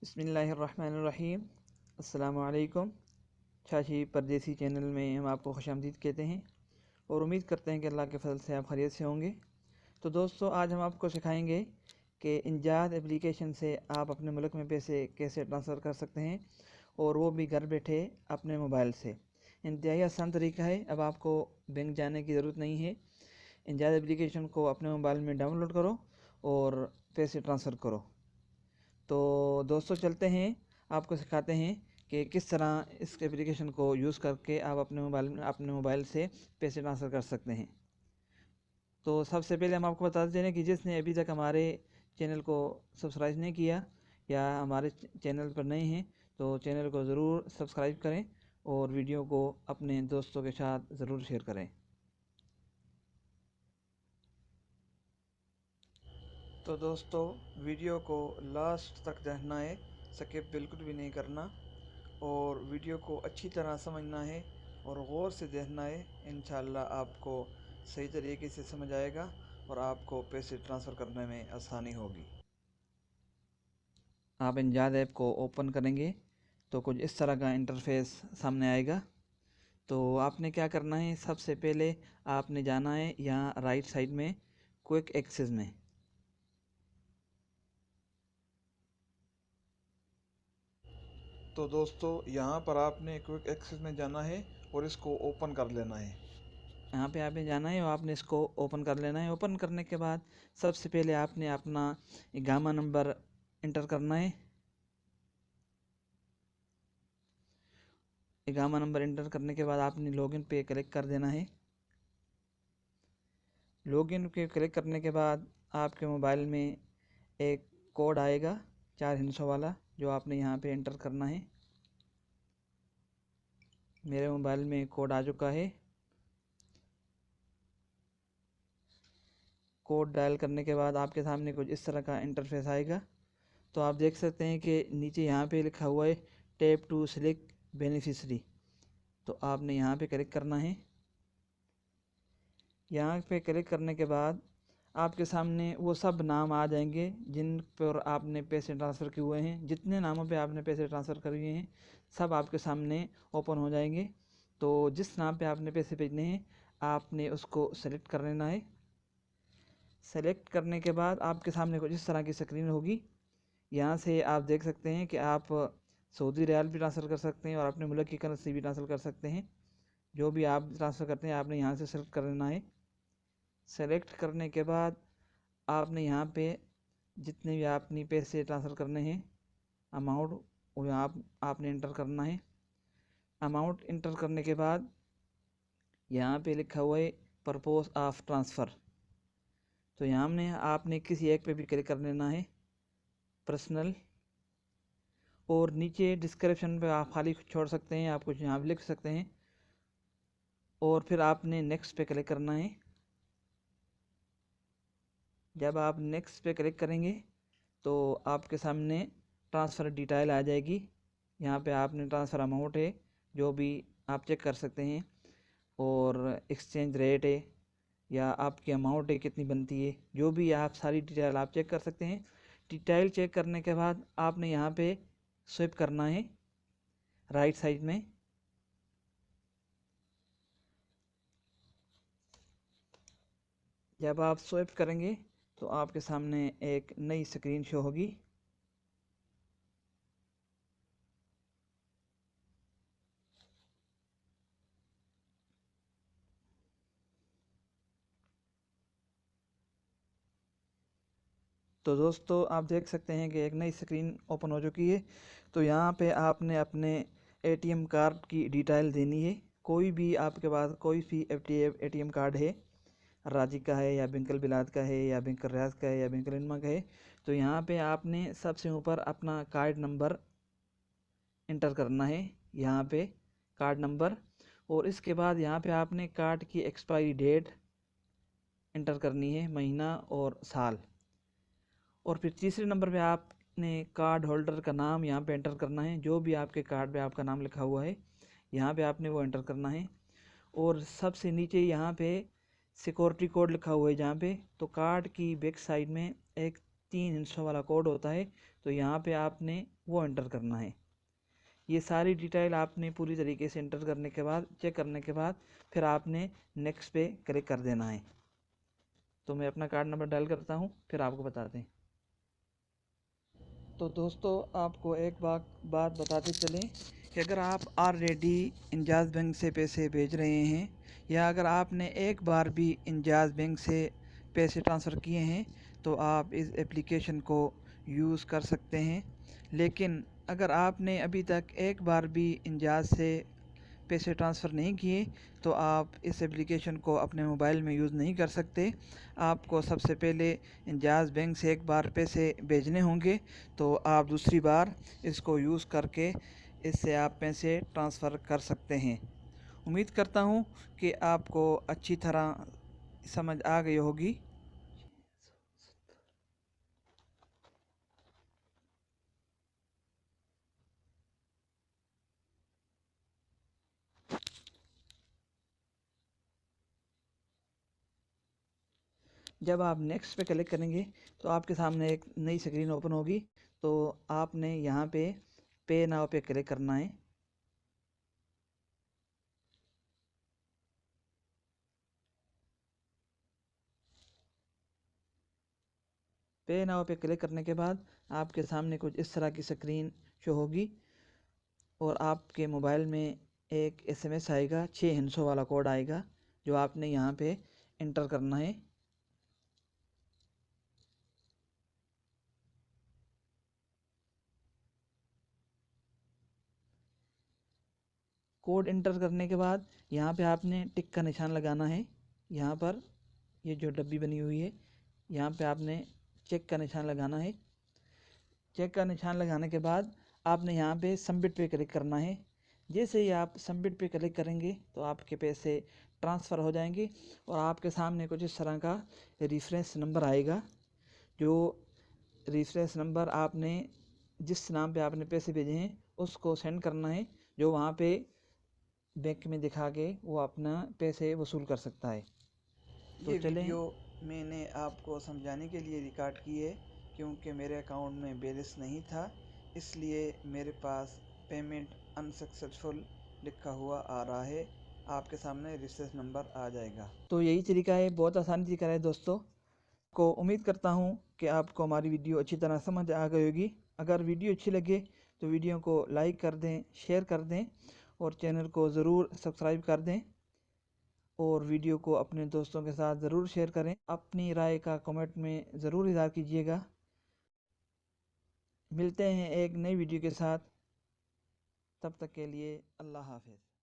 बिस्मिल्लाहिर्रहमानिर्रहीम। अस्सलामु अलैकुम। छाछी परदेसी चैनल में हम आपको खुशामदीद कहते हैं और उम्मीद करते हैं कि अल्लाह के फजल से आप खैरियत से होंगे। तो दोस्तों, आज हम आपको सिखाएंगे कि इंजाद एप्लीकेशन से आप अपने मुल्क में पैसे कैसे ट्रांसफ़र कर सकते हैं और वो भी घर बैठे अपने मोबाइल से। इंतहाई आसान तरीका है। अब आपको बैंक जाने की ज़रूरत नहीं है। इंजाद एप्लीकेशन को अपने मोबाइल में डाउनलोड करो और पैसे ट्रांसफ़र करो। तो दोस्तों, चलते हैं, आपको सिखाते हैं कि किस तरह इस एप्लीकेशन को यूज़ करके आप अपने मोबाइल से पैसे ट्रांसफ़र कर सकते हैं। तो सबसे पहले हम आपको बता देते हैं कि जिसने अभी तक हमारे चैनल को सब्सक्राइब नहीं किया या हमारे चैनल पर नए हैं तो चैनल को ज़रूर सब्सक्राइब करें और वीडियो को अपने दोस्तों के साथ ज़रूर शेयर करें। तो दोस्तों, वीडियो को लास्ट तक देखना है, स्किप बिल्कुल भी नहीं करना और वीडियो को अच्छी तरह समझना है और गौर से देखना है। इंशाअल्लाह आपको सही तरीके से समझ आएगा और आपको पैसे ट्रांसफ़र करने में आसानी होगी। आप इंजाद ऐप को ओपन करेंगे तो कुछ इस तरह का इंटरफेस सामने आएगा। तो आपने क्या करना है, सबसे पहले आपने जाना है यहाँ राइट साइड में क्विक एक्सेस में। तो दोस्तों, यहाँ पर आपने क्विक एक्सेस में जाना है और इसको ओपन कर लेना है। यहाँ पे आपने जाना है और आपने इसको ओपन कर लेना है। ओपन करने के बाद सबसे पहले आपने अपना इकामा नंबर इंटर करना है। इकामा नंबर इंटर करने के बाद आपने लॉगिन पे क्लिक कर देना है। लॉगिन पे क्लिक करने के बाद आपके मोबाइल में एक कोड आएगा 4 हिंसों वाला, जो आपने यहाँ पे इंटर करना है। मेरे मोबाइल में कोड आ चुका है। कोड डायल करने के बाद आपके सामने कुछ इस तरह का इंटरफेस आएगा। तो आप देख सकते हैं कि नीचे यहाँ पे लिखा हुआ है टैप टू सेलेक्ट बेनिफिशरी। तो आपने यहाँ पे क्लिक करना है। यहाँ पे क्लिक करने के बाद आपके सामने वो सब नाम आ जाएंगे जिन पर आपने पैसे ट्रांसफ़र किए हुए हैं। जितने नामों पे आपने पैसे ट्रांसफ़र किए हैं सब आपके सामने ओपन हो जाएंगे। तो जिस नाम पे आपने पैसे भेजने हैं आपने उसको सेलेक्ट कर लेना है। सेलेक्ट करने के बाद आपके सामने कुछ इस तरह की स्क्रीन होगी। यहाँ से आप देख सकते हैं कि आप सऊदी रियाल भी ट्रांसफ़र कर सकते हैं और अपने मुल्क की करेंसी भी ट्रांसफ़र कर सकते हैं। जो भी आप ट्रांसफ़र करते हैं आपने यहाँ से सेलेक्ट कर लेना है। सेलेक्ट करने के बाद आपने यहाँ पे जितने भी आपने पैसे ट्रांसफ़र करने हैं अमाउंट वो आपने इंटर करना है। अमाउंट इंटर करने के बाद यहाँ पे लिखा हुआ है पर्पस ऑफ ट्रांसफ़र। तो यहाँ में आपने किसी एक पे भी क्लिक कर लेना है, पर्सनल, और नीचे डिस्क्रिप्शन पे आप खाली छोड़ सकते हैं, आप कुछ यहाँ भी लिख सकते हैं और फिर आपने नेक्स्ट पे क्लिक करना है। जब आप नेक्स्ट पे क्लिक करेंगे तो आपके सामने ट्रांसफ़र डिटेल आ जाएगी। यहाँ पे आपने ट्रांसफ़र अमाउंट है जो भी आप चेक कर सकते हैं और एक्सचेंज रेट है या आपकी अमाउंट है कितनी बनती है, जो भी आप सारी डिटेल आप चेक कर सकते हैं। डिटेल चेक करने के बाद आपने यहाँ पे स्वाइप करना है राइट साइड में। जब आप स्वाइप करेंगे तो आपके सामने एक नई स्क्रीन शो होगी। तो दोस्तों, आप देख सकते हैं कि एक नई स्क्रीन ओपन हो चुकी है। तो यहाँ पे आपने अपने एटीएम कार्ड की डिटेल देनी है। कोई भी आपके पास कोई भी एटीएम कार्ड है, राजी का है या बिंकल बिलाद का है या बिंकल रियाज का है या बिंकल इनमा का है, तो यहाँ पे आपने सबसे ऊपर अपना कार्ड नंबर इंटर करना है। यहाँ पे कार्ड नंबर, और इसके बाद यहाँ पे आपने कार्ड की एक्सपायरी डेट इंटर करनी है, महीना और साल। और फिर तीसरे नंबर पे आपने कार्ड होल्डर का नाम यहाँ पे एंटर करना है। जो भी आपके कार्ड पे आपका नाम लिखा हुआ है यहाँ पे आपने वो एंटर करना है। और सबसे नीचे यहाँ पे सिक्योरिटी कोड लिखा हुआ है जहाँ पे, तो कार्ड की बैक साइड में एक 3 हिस्सों वाला कोड होता है, तो यहाँ पे आपने वो एंटर करना है। ये सारी डिटेल आपने पूरी तरीके से एंटर करने के बाद, चेक करने के बाद, फिर आपने नेक्स्ट पे क्लिक कर देना है। तो मैं अपना कार्ड नंबर डायल करता हूँ, फिर आपको बताते हैं। तो दोस्तों, आपको एक बात बताते चलें कि अगर आप ऑलरेडी इंजाज़ बैंक से पैसे भेज रहे हैं, या अगर आपने एक बार भी इंजाज़ बैंक से पैसे ट्रांसफ़र किए हैं, तो आप इस एप्लीकेशन को यूज़ कर सकते हैं। लेकिन अगर आपने अभी तक एक बार भी इंजाज़ से पैसे ट्रांसफ़र नहीं किए, तो आप इस एप्लीकेशन को अपने मोबाइल में यूज़ नहीं कर सकते। आपको सबसे पहले इंजाज़ बैंक से एक बार पैसे भेजने होंगे, तो आप दूसरी बार इसको यूज़ करके इससे आप पैसे ट्रांसफ़र कर सकते हैं। उम्मीद करता हूँ कि आपको अच्छी तरह समझ आ गई होगी। जब आप नेक्स्ट पे क्लिक करेंगे, तो आपके सामने एक नई स्क्रीन ओपन होगी। तो आपने यहाँ पे नाउ पे क्लिक करना है। पे नाउ पे क्लिक करने के बाद आपके सामने कुछ इस तरह की स्क्रीन शो होगी, और आपके मोबाइल में एक एसएमएस आएगा, 6 हिंसों वाला कोड आएगा, जो आपने यहाँ पे इंटर करना है। कोड इंटर करने के बाद यहाँ पे आपने टिक का निशान लगाना है। यहाँ पर ये जो डब्बी बनी हुई है, यहाँ पे आपने चेक का निशान लगाना है। चेक का निशान लगाने के बाद आपने यहाँ पे सबमिट पे क्लिक करना है। जैसे ही आप सबमिट पे क्लिक करेंगे, तो आपके पैसे ट्रांसफ़र हो जाएंगे, और आपके सामने कुछ इस तरह का रेफरेंस नंबर आएगा। जो रेफरेंस नंबर आपने जिस नाम पे आपने पैसे भेजे हैं, उसको सेंड करना है, जो वहाँ पे बैंक में दिखा के वो अपना पैसे वसूल कर सकता है। तो ये चलें। वीडियो मैंने आपको समझाने के लिए रिकॉर्ड की है, क्योंकि मेरे अकाउंट में बैलेंस नहीं था, इसलिए मेरे पास पेमेंट अनसक्सेसफुल लिखा हुआ आ रहा है। आपके सामने रेफरेंस नंबर आ जाएगा। तो यही तरीका है, बहुत आसान तरीका है दोस्तों। को उम्मीद करता हूँ कि आपको हमारी वीडियो अच्छी तरह समझ आ गई होगी। अगर वीडियो अच्छी लगे तो वीडियो को लाइक कर दें, शेयर कर दें, और चैनल को ज़रूर सब्सक्राइब कर दें, और वीडियो को अपने दोस्तों के साथ ज़रूर शेयर करें। अपनी राय का कमेंट में ज़रूर इज़हार कीजिएगा। मिलते हैं एक नई वीडियो के साथ, तब तक के लिए अल्लाह हाफ़िज़।